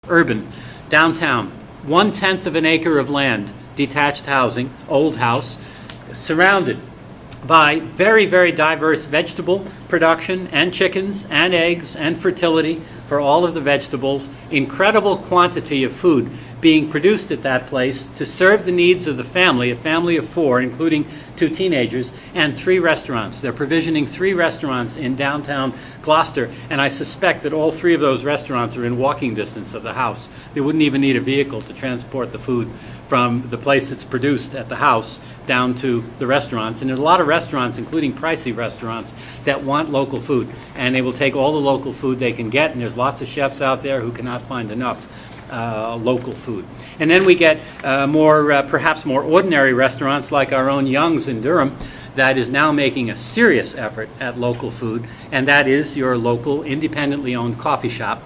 urban, downtown, 1/10 of an acre of land, detached housing, old house, surrounded by very, very diverse vegetable production and chickens and eggs and fertility for all of the vegetables, incredible quantity of food being produced at that place to serve the needs of the family, a family of 4, including 2 teenagers, and 3 restaurants. They're provisioning 3 restaurants in downtown Gloucester, and I suspect that all 3 of those restaurants are in walking distance of the house. They wouldn't even need a vehicle to transport the food from the place it's produced at the house down to the restaurants. And there's a lot of restaurants, including pricey restaurants, that want local food, and they will take all the local food they can get, and there's lots of chefs out there who cannot find enough local food. And then we get perhaps more ordinary restaurants like our own Young's in Durham that is now making a serious effort at local food, and that is your local independently owned coffee shop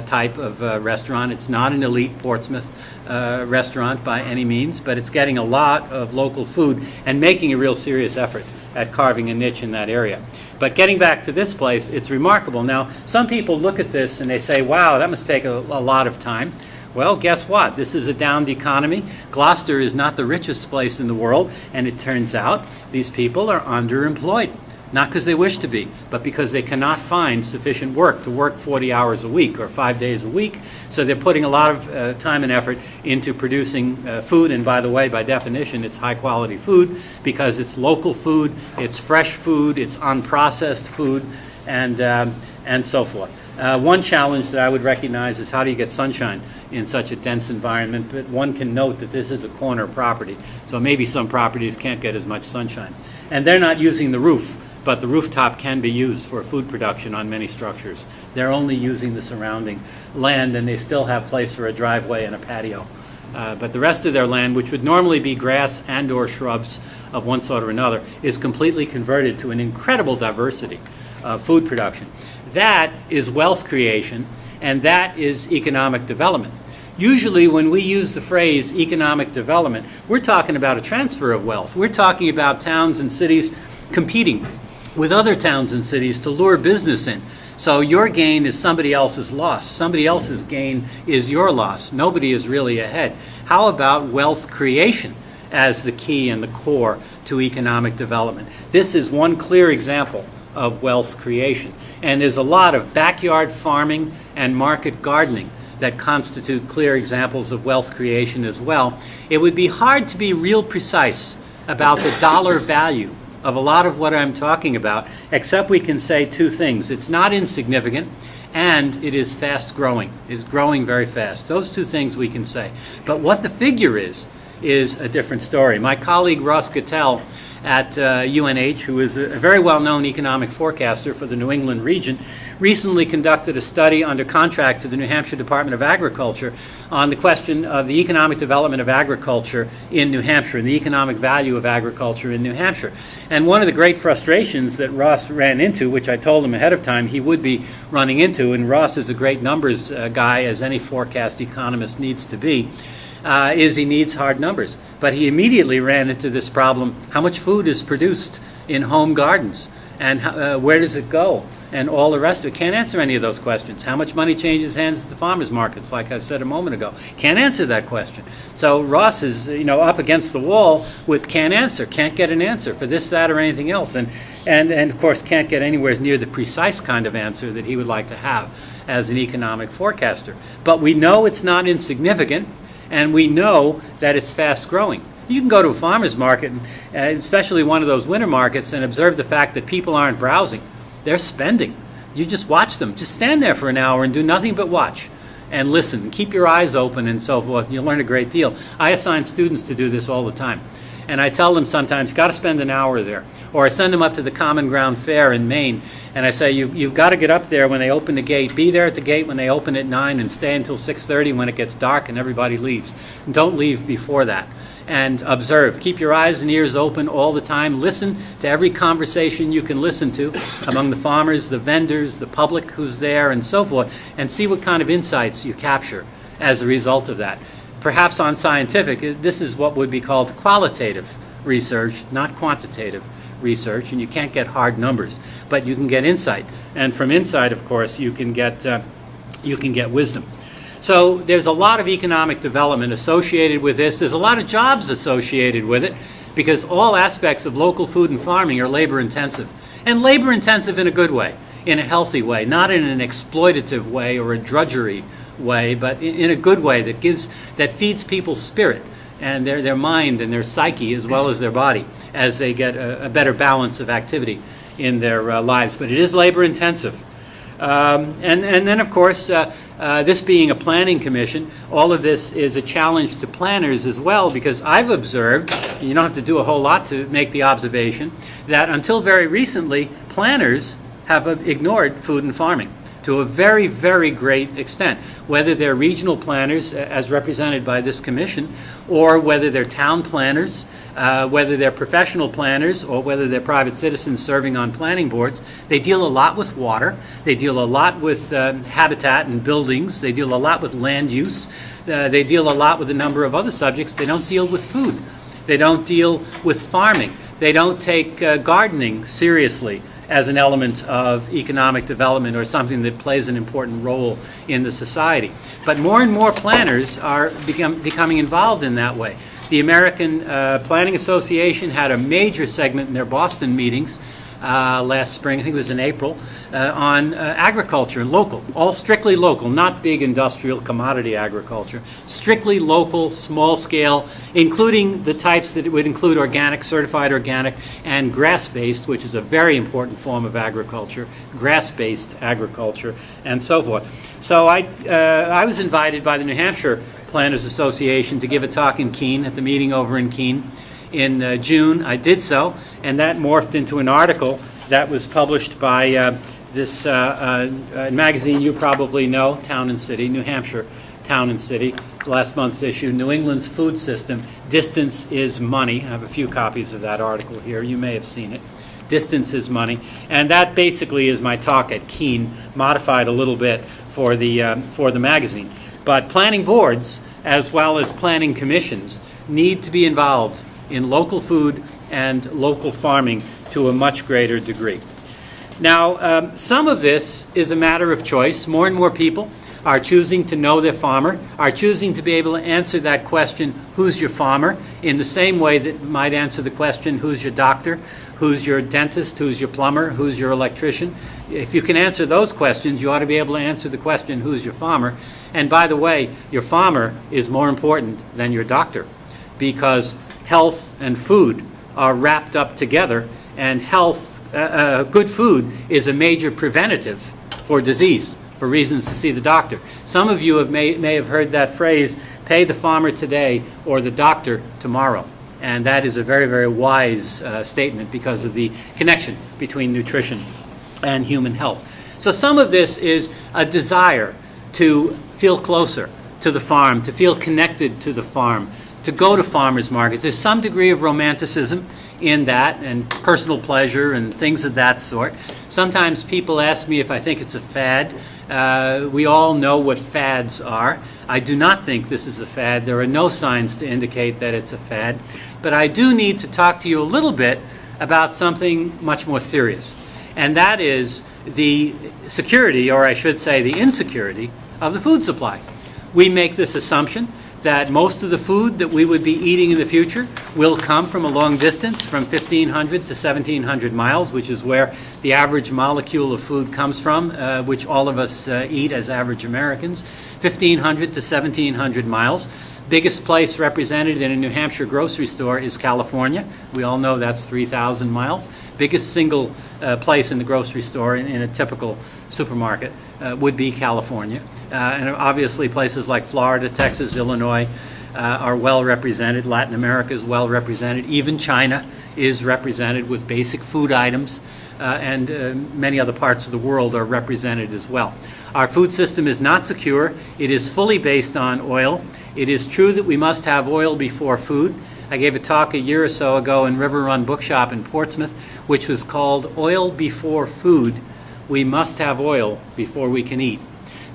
type of restaurant. It's not an elite Portsmouth restaurant by any means, but it's getting a lot of local food and making a real serious effort at carving a niche in that area. But getting back to this place, it's remarkable. Now, some people look at this and they say, wow, that must take a lot of time. Well, guess what? This is a downed economy. Gloucester is not the richest place in the world, and it turns out these people are underemployed. Not because they wish to be, but because they cannot find sufficient work to work 40 hours a week or 5 days a week. So they're putting a lot of time and effort into producing food. And by the way, by definition, it's high quality food because it's local food, it's fresh food, it's unprocessed food, and so forth. One challenge that I would recognize is how do you get sunshine in such a dense environment, but one can note that this is a corner property, so maybe some properties can't get as much sunshine. And they're not using the roof, but the rooftop can be used for food production on many structures. They're only using the surrounding land, and they still have place for a driveway and a patio. But the rest of their land, which would normally be grass and or shrubs of one sort or another, is completely converted to an incredible diversity of food production. That is wealth creation, and that is economic development. Usually when we use the phrase economic development, we're talking about a transfer of wealth. We're talking about towns and cities competing with other towns and cities to lure business in. So your gain is somebody else's loss. Somebody else's gain is your loss. Nobody is really ahead. How about wealth creation as the key and the core to economic development? This is one clear example of wealth creation. And there's a lot of backyard farming and market gardening that constitute clear examples of wealth creation as well. It would be hard to be real precise about the dollar value of a lot of what I'm talking about, except we can say 2 things. It's not insignificant, and it is fast growing. It's growing very fast. Those 2 things we can say. But what the figure is a different story. My colleague Ross Gattell at UNH, who is a very well-known economic forecaster for the New England region, recently conducted a study under contract to the New Hampshire Department of Agriculture on the question of the economic development of agriculture in New Hampshire and the economic value of agriculture in New Hampshire. And one of the great frustrations that Ross ran into, which I told him ahead of time he would be running into, and Ross is a great numbers guy, as any forecast economist needs to be, is he needs hard numbers. But he immediately ran into this problem: how much food is produced in home gardens, and where does it go, and all the rest of it. Can't answer any of those questions. How much money changes hands at the farmers markets, like I said a moment ago? Can't answer that question. So Ross is up against the wall with can't get an answer for this, that, or anything else, and of course can't get anywhere near the precise kind of answer that he would like to have as an economic forecaster. But we know it's not insignificant, and we know that it's fast growing. You can go to a farmer's market, especially one of those winter markets, and observe the fact that people aren't browsing. They're spending. You just watch them. Just stand there for an hour and do nothing but watch and listen. Keep your eyes open and so forth, and you'll learn a great deal. I assign students to do this all the time. And I tell them sometimes, got to spend an hour there. Or I send them up to the Common Ground Fair in Maine, and I say, you've got to get up there when they open the gate. Be there at the gate when they open at 9 and stay until 6:30 when it gets dark and everybody leaves. Don't leave before that. And observe. Keep your eyes and ears open all the time. Listen to every conversation you can listen to among the farmers, the vendors, the public who's there, and so forth, and see what kind of insights you capture as a result of that. Perhaps on scientific, this is what would be called qualitative research, not quantitative research, and you can't get hard numbers, but you can get insight. And from insight, of course, you can get wisdom. So there's a lot of economic development associated with this. There's a lot of jobs associated with it because all aspects of local food and farming are labor intensive. And labor intensive in a good way, in a healthy way, not in an exploitative way or a drudgery way, but in a good way that feeds people's spirit and their mind and their psyche as well as their body as they get a better balance of activity in their lives. But it is labor intensive. And then, of course, this being a planning commission, all of this is a challenge to planners as well, because I've observed, and you don't have to do a whole lot to make the observation, that until very recently, planners have ignored food and farming to a very, very great extent, whether they're regional planners as represented by this commission, or whether they're town planners, whether they're professional planners, or whether they're private citizens serving on planning boards. They deal a lot with water. They deal a lot with habitat and buildings. They deal a lot with land use. They deal a lot with a number of other subjects. They don't deal with food. They don't deal with farming. They don't take gardening seriously as an element of economic development or something that plays an important role in the society. But more and more planners are becoming involved in that way. The American Planning Association had a major segment in their Boston meetings last spring, I think it was in April, on agriculture, local, all strictly local, not big industrial commodity agriculture, strictly local, small scale, including the types that would include organic, certified organic, and grass-based, which is a very important form of agriculture, grass-based agriculture, and so forth. So I was invited by the New Hampshire Planners Association to give a talk in Keene, at the meeting over in Keene in June. I did so, and that morphed into an article that was published by this magazine you probably know, Town and City, New Hampshire Town and City, last month's issue, New England's Food System, Distance is Money. I have a few copies of that article here. You may have seen it. Distance is Money. And that basically is my talk at Keene, modified a little bit for the magazine. But planning boards, as well as planning commissions, need to be involved in local food and local farming to a much greater degree. Now, some of this is a matter of choice. More and more people are choosing to know their farmer, are choosing to be able to answer that question, who's your farmer, in the same way that might answer the question, who's your doctor, who's your dentist, who's your plumber, who's your electrician. If you can answer those questions, you ought to be able to answer the question, who's your farmer. And by the way, your farmer is more important than your doctor, because health and food are wrapped up together, and good food is a major preventative for disease, for reasons to see the doctor. Some of you may have heard that phrase, pay the farmer today or the doctor tomorrow. And that is a very, very wise statement because of the connection between nutrition and human health. So some of this is a desire to feel closer to the farm, to feel connected to the farm, to go to farmers markets. There's some degree of romanticism in that, and personal pleasure and things of that sort. Sometimes people ask me if I think it's a fad. We all know what fads are. I do not think this is a fad. There are no signs to indicate that it's a fad. But I do need to talk to you a little bit about something much more serious. And that is the security, or I should say the insecurity, of the food supply. We make this assumption that most of the food that we would be eating in the future will come from a long distance, from 1,500 to 1,700 miles, which is where the average molecule of food comes from, which all of us eat as average Americans, 1,500 to 1,700 miles. Biggest place represented in a New Hampshire grocery store is California. We all know that's 3,000 miles. Biggest single place in the grocery store in a typical supermarket would be California. And obviously places like Florida, Texas, Illinois are well represented. Latin America is well represented. Even China is represented with basic food items, and many other parts of the world are represented as well. Our food system is not secure. It is fully based on oil. It is true that we must have oil before food. I gave a talk a year or so ago in River Run Bookshop in Portsmouth, which was called Oil Before Food. We must have oil before we can eat.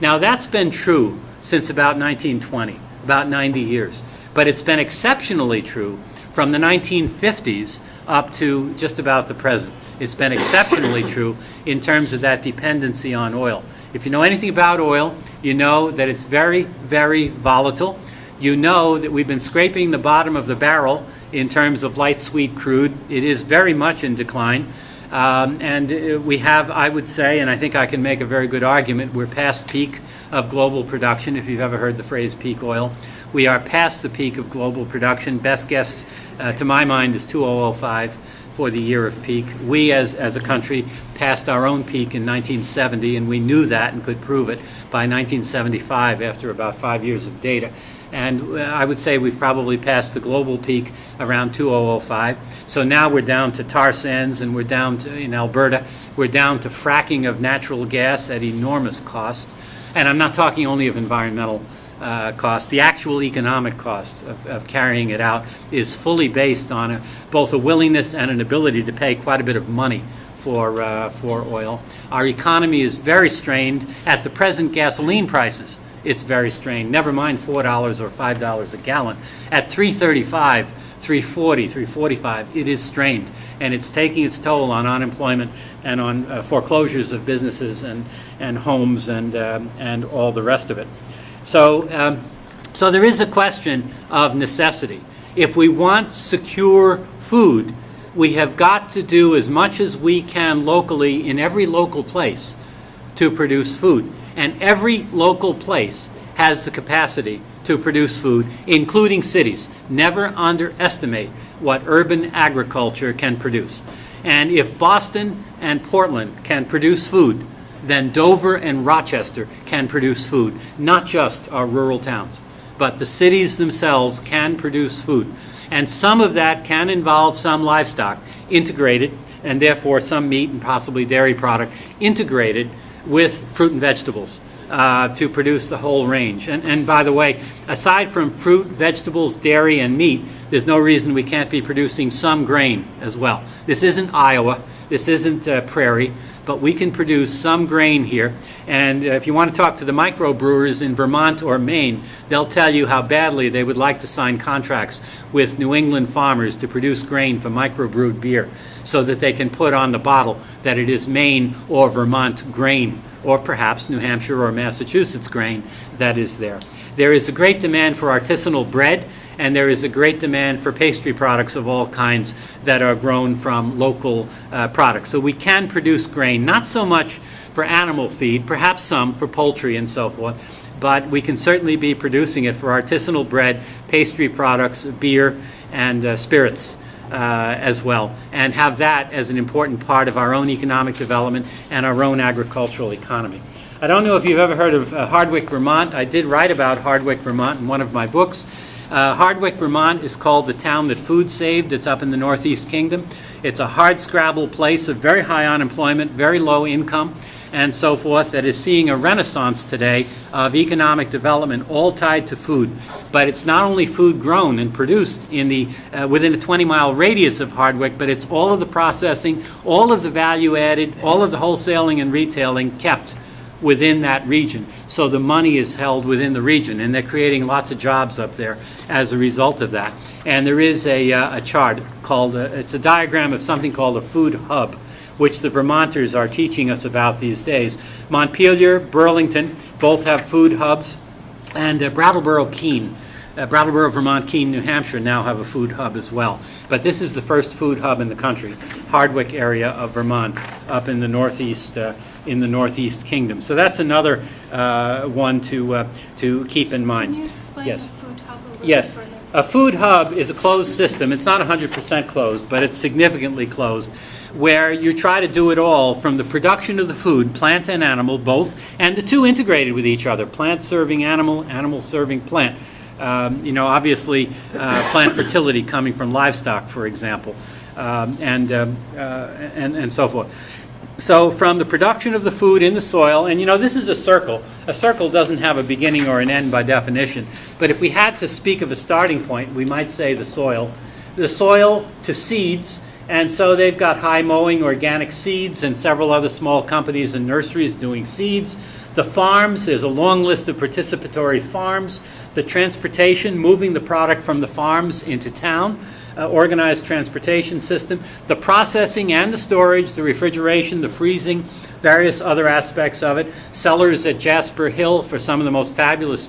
Now, that's been true since about 1920, about 90 years. But it's been exceptionally true from the 1950s up to just about the present. It's been exceptionally true in terms of that dependency on oil. If you know anything about oil, you know that it's very, very volatile. You know that we've been scraping the bottom of the barrel in terms of light sweet crude. It is very much in decline. We have, I would say, and I think I can make a very good argument, we're past peak of global production, if you've ever heard the phrase peak oil. We are past the peak of global production. Best guess, to my mind, is 2005 for the year of peak. We, as a country, passed our own peak in 1970, and we knew that and could prove it by 1975 after about 5 years of data. And I would say we've probably passed the global peak around 2005. So now we're down to tar sands, and we're down to, in Alberta, we're down to fracking of natural gas at enormous cost. And I'm not talking only of environmental cost. The actual economic cost of carrying it out is fully based on both a willingness and an ability to pay quite a bit of money for oil. Our economy is very strained at the present gasoline prices. It's very strained. Never mind $4 or $5 a gallon. At $3.35, $3.40, $3.45, it is strained, and it's taking its toll on unemployment and on foreclosures of businesses and homes and all the rest of it. So there is a question of necessity. If we want secure food, we have got to do as much as we can locally in every local place to produce food. And every local place has the capacity to produce food, including cities. Never underestimate what urban agriculture can produce. And if Boston and Portland can produce food, then Dover and Rochester can produce food, not just our rural towns, but the cities themselves can produce food. And some of that can involve some livestock integrated, and therefore some meat and possibly dairy product integrated with fruit and vegetables to produce the whole range. And by the way, aside from fruit, vegetables, dairy, and meat, there's no reason we can't be producing some grain as well. This isn't Iowa, this isn't prairie, but we can produce some grain here. And if you want to talk to the microbrewers in Vermont or Maine, they'll tell you how badly they would like to sign contracts with New England farmers to produce grain for microbrewed beer so that they can put on the bottle that it is Maine or Vermont grain, or perhaps New Hampshire or Massachusetts grain that is there. There is a great demand for artisanal bread, and there is a great demand for pastry products of all kinds that are grown from local products. So we can produce grain, not so much for animal feed, perhaps some for poultry and so forth, but we can certainly be producing it for artisanal bread, pastry products, beer, and spirits as well, and have that as an important part of our own economic development and our own agricultural economy. I don't know if you've ever heard of Hardwick, Vermont. I did write about Hardwick, Vermont in one of my books. Hardwick, Vermont is called the town that food saved. It's up in the Northeast Kingdom. It's a hardscrabble place of very high unemployment, very low income, and so forth, that is seeing a renaissance today of economic development, all tied to food. But it's not only food grown and produced in the within a 20-mile radius of Hardwick, but it's all of the processing, all of the value added, all of the wholesaling and retailing kept within that region. So the money is held within the region, and they're creating lots of jobs up there as a result of that. And there is a chart called, it's a diagram of something called a food hub, which the Vermonters are teaching us about these days. Montpelier, Burlington, both have food hubs, and Brattleboro, Keene, Brattleboro, Vermont, Keene, New Hampshire now have a food hub as well. But this is the first food hub in the country, Hardwick area of Vermont, up in the Northeast Kingdom. So that's another one to keep in mind. Can you explain Yes. the food hub a little Yes. further? A food hub is a closed system. It's not 100% closed, but it's significantly closed, where you try to do it all from the production of the food, plant and animal both, and the two integrated with each other, plant serving animal, animal serving plant. Obviously, plant fertility coming from livestock, for example, and so forth. So from the production of the food in the soil, and this is a circle. A circle doesn't have a beginning or an end by definition. But if we had to speak of a starting point, we might say the soil. The soil to seeds, and so they've got High Mowing Organic Seeds and several other small companies and nurseries doing seeds. The farms, there's a long list of participatory farms. The transportation, moving the product from the farms into town. organized transportation system. The processing and the storage, the refrigeration, the freezing, various other aspects of it. Cellars at Jasper Hill for some of the most fabulous